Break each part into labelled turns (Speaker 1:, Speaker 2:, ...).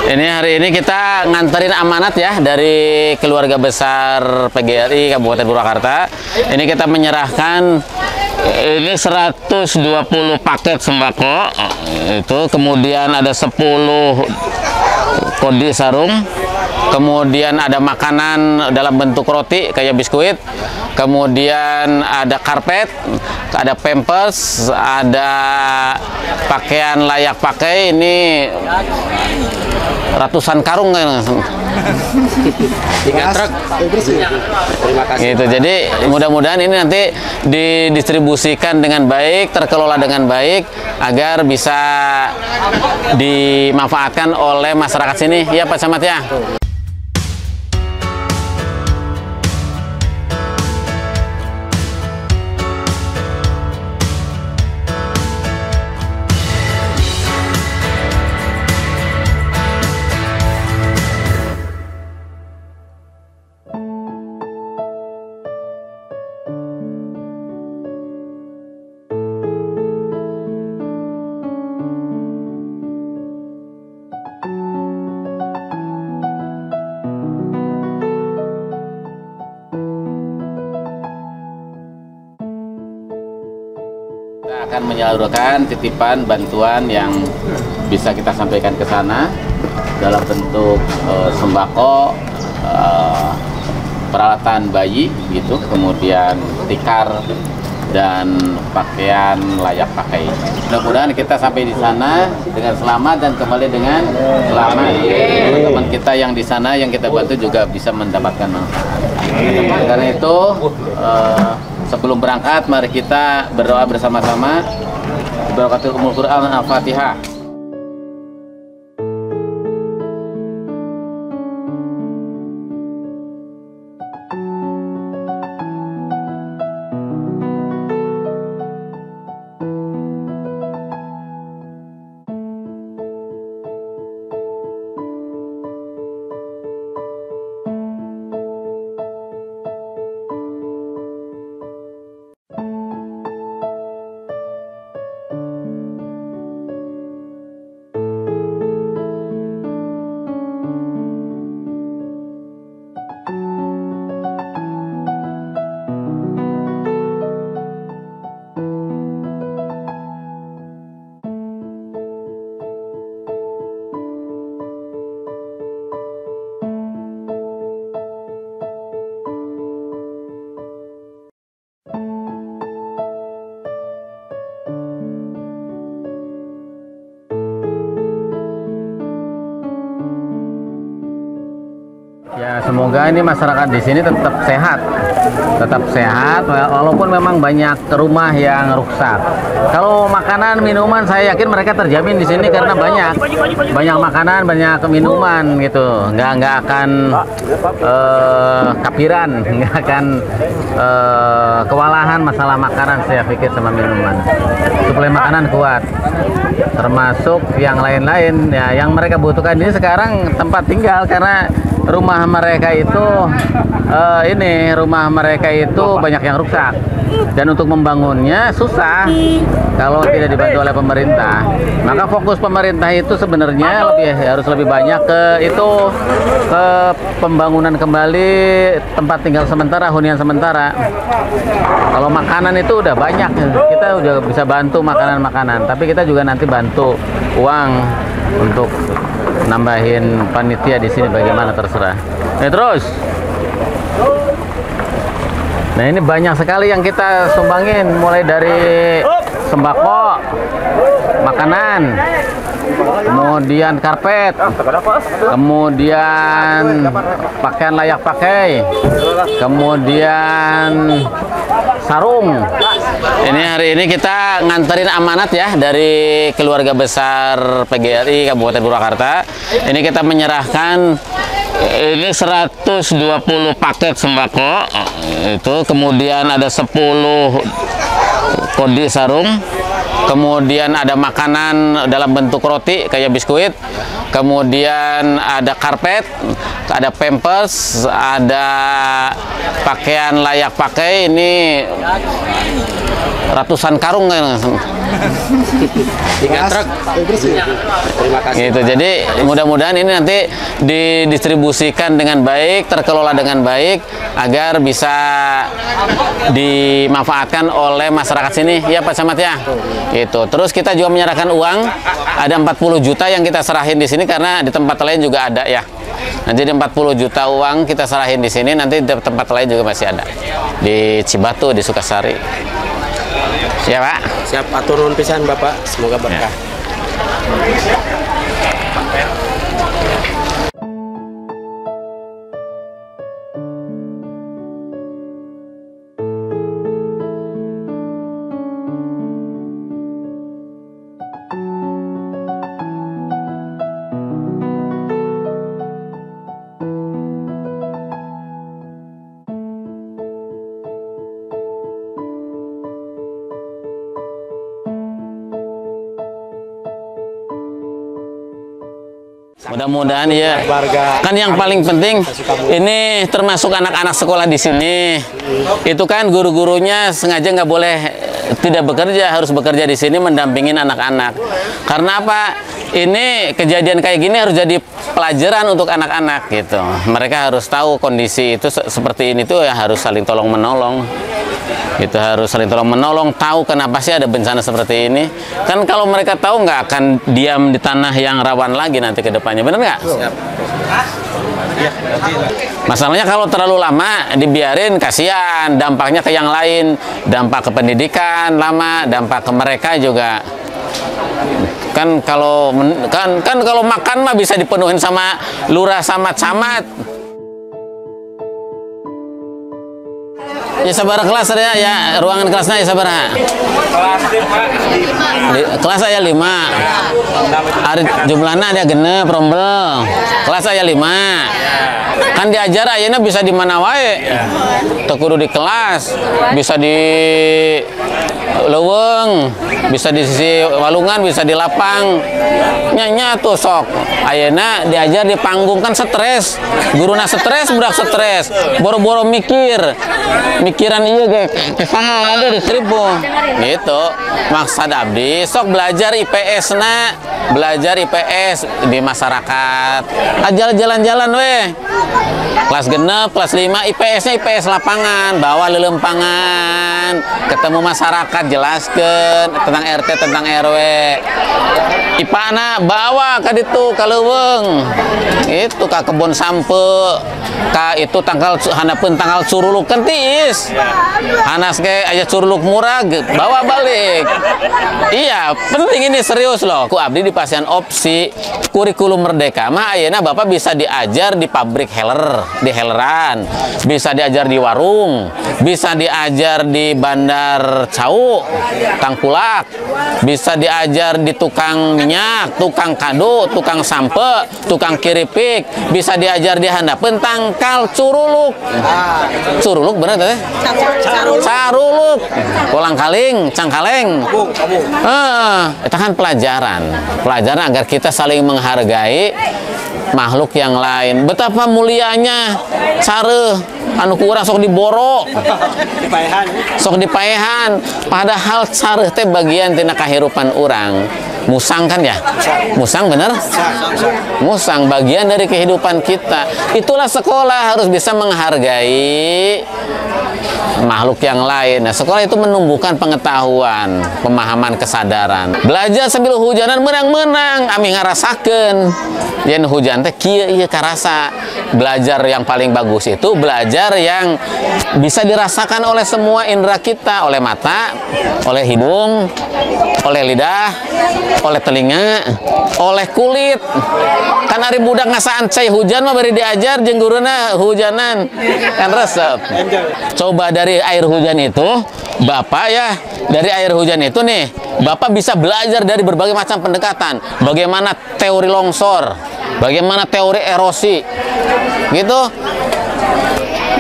Speaker 1: Ini hari ini kita nganterin amanat ya dari keluarga besar PGRI Kabupaten Purwakarta. Ini kita menyerahkan ini 120 paket sembako. Itu kemudian ada 10 kodi sarung. Kemudian ada makanan dalam bentuk roti kayak biskuit. Kemudian ada karpet, ada pampers, ada pakaian layak pakai. Ini ratusan karung kan. 3 truk. Terima kasih. Gitu. Jadi mudah-mudahan ini nanti didistribusikan dengan baik, terkelola dengan baik agar bisa dimanfaatkan oleh masyarakat sini. Ya Pak Camat ya. Kita akan menyalurkan titipan bantuan yang bisa kita sampaikan ke sana dalam bentuk sembako, peralatan bayi gitu, kemudian tikar dan pakaian layak pakai. Mudah-mudahan kita sampai di sana dengan selamat dan kembali dengan selamat. Teman-teman kita yang di sana yang kita bantu juga bisa mendapatkan manfaat. Karena itu sebelum berangkat, mari kita berdoa bersama-sama. Barakatul Ummul Quran Al-Fatihah. Ya, semoga ini masyarakat di sini tetap sehat, walaupun memang banyak rumah yang rusak. Kalau makanan, minuman, saya yakin mereka terjamin di sini karena banyak makanan, banyak minuman gitu. Nggak akan kapiran, nggak akan kewalahan masalah makanan, saya pikir, sama minuman. Suplai makanan kuat, termasuk yang lain-lain ya yang mereka butuhkan ini sekarang tempat tinggal karena rumah mereka itu banyak yang rusak dan untuk membangunnya susah kalau tidak dibantu oleh pemerintah. Maka fokus pemerintah itu sebenarnya harus lebih banyak ke pembangunan kembali tempat tinggal sementara, hunian sementara. Kalau makanan itu udah banyak, kita udah bisa bantu makanan, tapi kita juga nanti bantu uang untuk nambahin panitia di sini bagaimana terserah. Terus. Nah, ini banyak sekali yang kita sumbangin, mulai dari sembako, makanan, kemudian karpet, kemudian pakaian layak pakai, kemudian sarung. Ini hari ini kita nganterin amanat ya dari keluarga besar PGRI Kabupaten Purwakarta. Ini kita menyerahkan ini 120 paket sembako. Itu kemudian ada 10 kodi sarung. Kemudian ada makanan dalam bentuk roti kayak biskuit. Kemudian ada karpet, ada pampers, ada pakaian layak pakai. Ini
Speaker 2: ratusan karung kan.
Speaker 3: 3 truk. Terima kasih.
Speaker 2: Gitu. Jadi mudah-mudahan ini nanti didistribusikan dengan baik, terkelola dengan baik agar bisa dimanfaatkan oleh masyarakat sini ya Pak Camat ya. Itu. Terus kita juga menyerahkan uang, ada 40 juta yang kita serahin di sini karena di tempat lain juga ada ya. Nah, jadi 40 juta uang kita serahin di sini, nanti di tempat lain juga masih ada. Di Cibatu, di Sukasari. Ya Pak.
Speaker 3: Siap, atur nuhun pisan Bapak, semoga berkah.
Speaker 2: Mudah-mudahan ya. Kan yang paling penting ini termasuk anak-anak sekolah di sini. Itu kan guru-gurunya sengaja nggak boleh tidak bekerja, harus bekerja di sini mendampingin anak-anak. Karena apa? Ini kejadian kayak gini harus jadi pelajaran untuk anak-anak gitu. Mereka harus tahu kondisi itu seperti ini tuh ya, harus saling tolong menolong. Itu harus saling tolong menolong, tahu kenapa sih ada bencana seperti ini. Kan kalau mereka tahu nggak akan diam di tanah yang rawan lagi nanti ke depannya, bener nggak? Masalahnya kalau terlalu lama dibiarin, kasihan, dampaknya ke yang lain, dampak ke pendidikan lama, dampak ke mereka juga. Kan kalau kalau makan mah bisa dipenuhin sama lurah sama camat. Ya sabar kelas ya, ruangan kelasnya ya sabar.
Speaker 3: Kelas 5.
Speaker 2: Kelas saya 5. Hari jumlahnya ada genep rombel. Kelas saya 5. Kan diajar ayeuna bisa di mana wae. Teu kudu di kelas, bisa di leuweung, bisa di sisi walungan, bisa di lapang. Nya tuh sok. Ayeuna diajar di panggung kan stres. Guruna stres, budak stres. Boro-boro mikiran iya ge kesaha ada di seribu gitu. Maksud abdi sok belajar IPS na, belajar IPS di masyarakat. Jalan-jalan weh. Kelas genep, kelas 5 IPS-nya IPS lapangan, bawa lelempangan, ketemu masyarakat, jelaskan tentang RT, tentang RW. IPA-na bawa ka ditu ka leuweung. Itu ka kebun sampe, ka itu tanggal hanapeun tanggal curuluk kan tiis. Hanas ge aya curuluk murag, bawa balik. Iya, penting ini serius loh. Ku abdi di pasien opsi kurikulum merdeka mah ayeuna Bapak bisa diajar di pabrik heller, di helleran, bisa diajar di warung, bisa diajar di bandar Cau, Tangkulak, bisa diajar di tukang minyak, tukang kado, tukang sampe, tukang kiripik, bisa diajar di handapeun tangkal curuluk. Curuluk bener teh? Caruluk. Kolang kaling, cangkaleng. Itu kan pelajaran agar kita saling menghargai makhluk yang lain. Betapa mulianya care anu kurang sok diboro, sok dipaehan, padahal care teh bagian tina kahirupan orang. Musang kan ya? Musang bener? Musang bagian dari kehidupan kita. Itulah sekolah harus bisa menghargai makhluk yang lain. Nah, sekolah itu menumbuhkan pengetahuan, pemahaman, kesadaran. Belajar sambil hujanan menang-menang, ami ngarasakeun. Yen hujan teh kieu ieu karasa. Belajar yang paling bagus itu belajar yang bisa dirasakan oleh semua indera kita, oleh mata, oleh hidung, oleh lidah, oleh telinga, oleh kulit. Kan ari budak ngasaan cai hujan mah bari diajar jeung guruna hujanan kan resep. Coba dari air hujan itu, Bapak ya, dari air hujan itu nih, Bapak bisa belajar dari berbagai macam pendekatan. Bagaimana teori longsor, bagaimana teori erosi, gitu.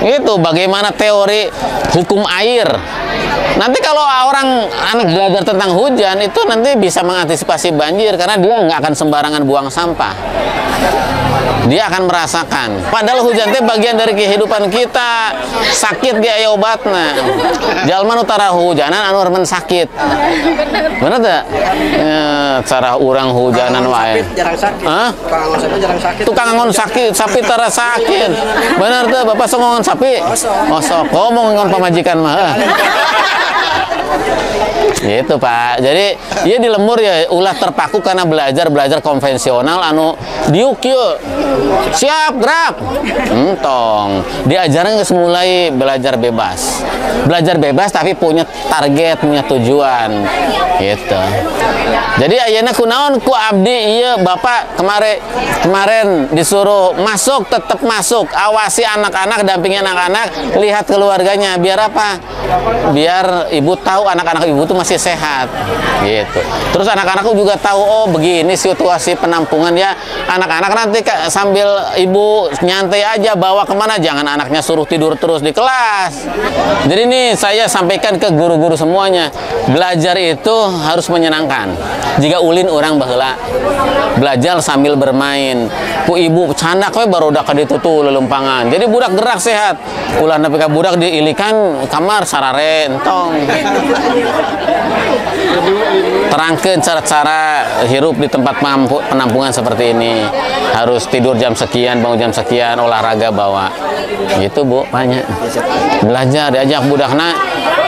Speaker 2: Itu bagaimana teori hukum air. Nanti kalau anak belajar tentang hujan itu nanti bisa mengantisipasi banjir karena dia nggak akan sembarangan buang sampah. dia akan merasakan. Padahal hujan teh bagian dari kehidupan kita. Sakit ge aya obatna. Jalma nu tara hujanan anu remen sakit. Bener teh? Ya, cara urang hujanan wae.
Speaker 3: Jarang sakit.
Speaker 2: Hah?
Speaker 3: Tukang angon sapi jarang sakit.
Speaker 2: Tukang angon sakit, sapi tara sakit. Bener tuh, Bapak sok ngongon sapi? Sok. Oh, mau ngongon pamajikan mah. Gitu Pak. Jadi dia di lembur ya ulah terpaku karena belajar konvensional anu diuk yuk. Siap gerak. Entong. Diajaran geus mulai belajar bebas. Belajar bebas tapi punya target, punya tujuan. Gitu. Jadi ayeuna kunaon ku abdi ieu Bapak kemarin disuruh masuk tetap masuk. Awasi anak-anak, dampingi anak-anak, lihat keluarganya biar apa? Biar ibu tahu anak-anak ibu tuh masih sehat gitu. Terus anak-anakku juga tahu oh begini situasi penampungan ya. Anak-anak nanti sambil ibu nyantai aja bawa kemana, jangan anaknya suruh tidur terus di kelas. Jadi nih saya sampaikan ke guru-guru semuanya, belajar itu harus menyenangkan. Jika ulin orang baheula belajar sambil bermain. Ku ibu candak we barudak ka ditu tuh lelempangan. Jadi budak gerak sehat. Ulah nepi ka budak diilikan kamar sarare entong. Terangkan cara-cara hirup di tempat penampungan seperti ini. Harus tidur jam sekian, bangun jam sekian, olahraga bawa. Gitu Bu, banyak. Belajar, diajak budakna.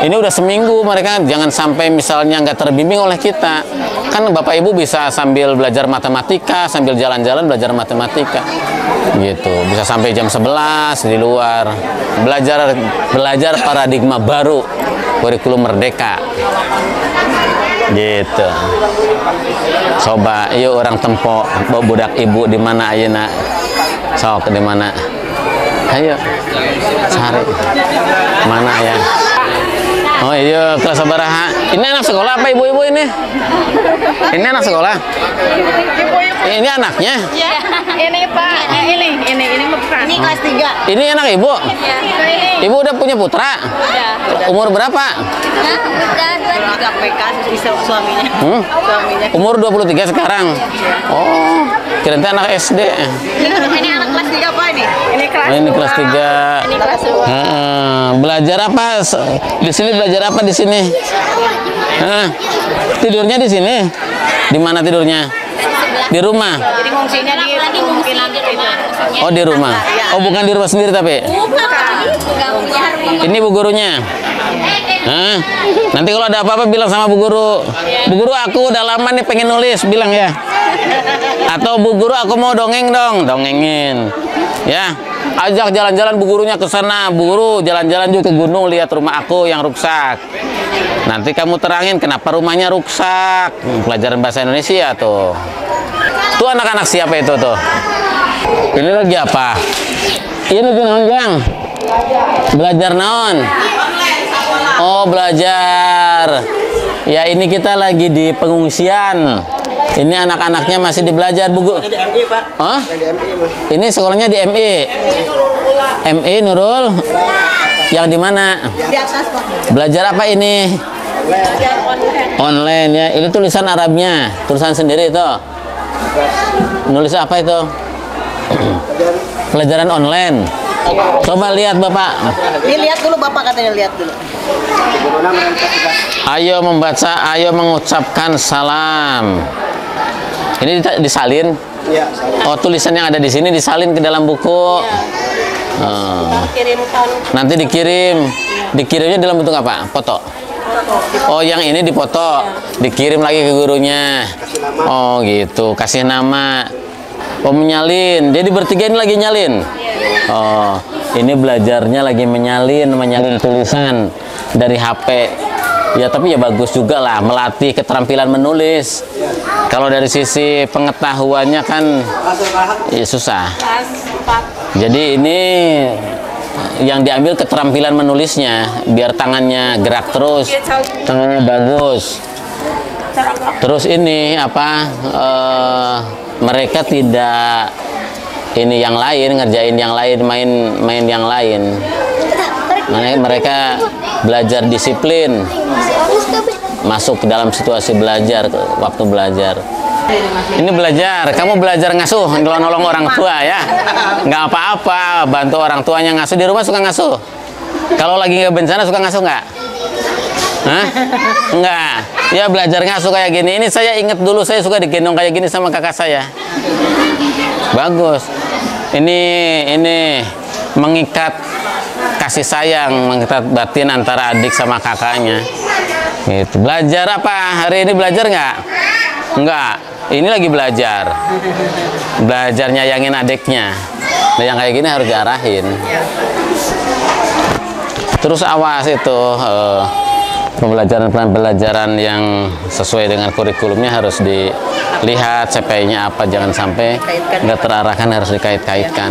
Speaker 2: Ini udah seminggu mereka jangan sampai misalnya nggak terbimbing oleh kita. Kan Bapak Ibu bisa sambil belajar matematika, sambil jalan-jalan belajar matematika. Gitu, bisa sampai jam 11 di luar. Belajar paradigma baru, kurikulum merdeka. Gitu. Coba yuk orang tempo budak ibu di mana ayeuna? Sok di mana? Ayo. Cari. Mana ya? Oh iya, kelas sabaraha. Ini anak sekolah apa ibu-ibu ini? Ini anak sekolah? Ini anaknya?
Speaker 4: Ya, ini Pak. Ini putra. Ini kelas 3.
Speaker 2: Ini anak ibu?
Speaker 4: Ya.
Speaker 2: Ibu udah punya putra?
Speaker 4: Udah.
Speaker 2: Umur berapa?
Speaker 4: Udah 23 PK suaminya. Suaminya.
Speaker 2: Umur 23 sekarang? Oh, kirain anak SD.
Speaker 4: Ini anak kelas 3 Pak ini? Ini kelas
Speaker 2: Oh, ini kelas 3.
Speaker 4: Ini kelas 2.
Speaker 2: Belajar apa? Di sini belajar apa di sini? Tidurnya di sini? Di mana tidurnya? Di rumah?
Speaker 4: Jadi ngungsinya di kemungkinan
Speaker 2: Oh, di rumah. Oh, bukan di rumah sendiri tapi? Ini Bu gurunya? Nanti kalau ada apa-apa bilang sama Bu guru. Bu guru aku udah lama nih pengen nulis, bilang ya. Atau Bu guru aku mau dongeng dong, dongengin. Ya, ajak jalan-jalan Bu gurunya ke sana. Bu guru jalan-jalan juga ke gunung lihat rumah aku yang rusak. Nanti kamu terangin kenapa rumahnya rusak. Pelajaran bahasa Indonesia tuh. Tuh anak-anak siapa itu tuh? Ini lagi apa? Ini tuh naon Jang? Belajar naon? Oh, belajar. Ya, ini kita lagi di pengungsian. Ini anak-anaknya masih di belajar, Bu.
Speaker 3: Di MI, Pak.
Speaker 2: Hah?
Speaker 3: Di MI, Mas.
Speaker 2: Ini sekolahnya di MI. MI Nurul. Yang di mana?
Speaker 4: Di atas Pak.
Speaker 2: Belajar apa ini? Online ya. Ini tulisan Arabnya, tulisan sendiri itu. Nulis apa itu? Pelajaran online. Coba lihat Bapak.
Speaker 4: Dilihat dulu Bapak katanya lihat dulu.
Speaker 2: Ayo membaca, ayo mengucapkan salam. Ini disalin?
Speaker 3: Iya,
Speaker 2: Oh, tulisan yang ada di sini disalin ke dalam buku.
Speaker 4: Kirimkan.
Speaker 2: Nanti dikirim. Dikirimnya dalam bentuk apa? Foto. Oh, yang ini dipoto, dikirim lagi ke gurunya. Oh, gitu. Kasih nama. Oh, menyalin. Jadi bertiga ini lagi nyalin. Oh, ini belajarnya lagi menyalin tulisan dari HP. Ya, tapi ya bagus juga lah melatih keterampilan menulis. Kalau dari sisi pengetahuannya kan ya susah. Jadi ini yang diambil keterampilan menulisnya, biar tangannya gerak terus, tangannya bagus. Terus ini apa? Mereka tidak ini yang lain, ngerjain yang lain, main yang lain. Mereka belajar disiplin, masuk ke dalam situasi belajar, waktu belajar. Ini belajar, kamu belajar ngasuh, nolong orang tua ya. Nggak apa-apa, bantu orang tuanya ngasuh. Di rumah suka ngasuh? Kalau lagi nggak bencana suka ngasuh nggak? Hah? Enggak. Ya belajar ngasuh kayak gini. Ini saya ingat dulu saya suka digendong kayak gini sama kakak saya. Bagus. Ini mengikat kasih sayang, mengikat batin antara adik sama kakaknya. Gitu. Belajar apa? Hari ini belajar nggak? Enggak. Ini lagi belajar. Belajar nyayangin adiknya. Nah, yang kayak gini harus diarahin. Terus awas itu pembelajaran yang sesuai dengan kurikulumnya harus dilihat CPI-nya apa, jangan sampai nggak terarahkan, harus dikait-kaitkan.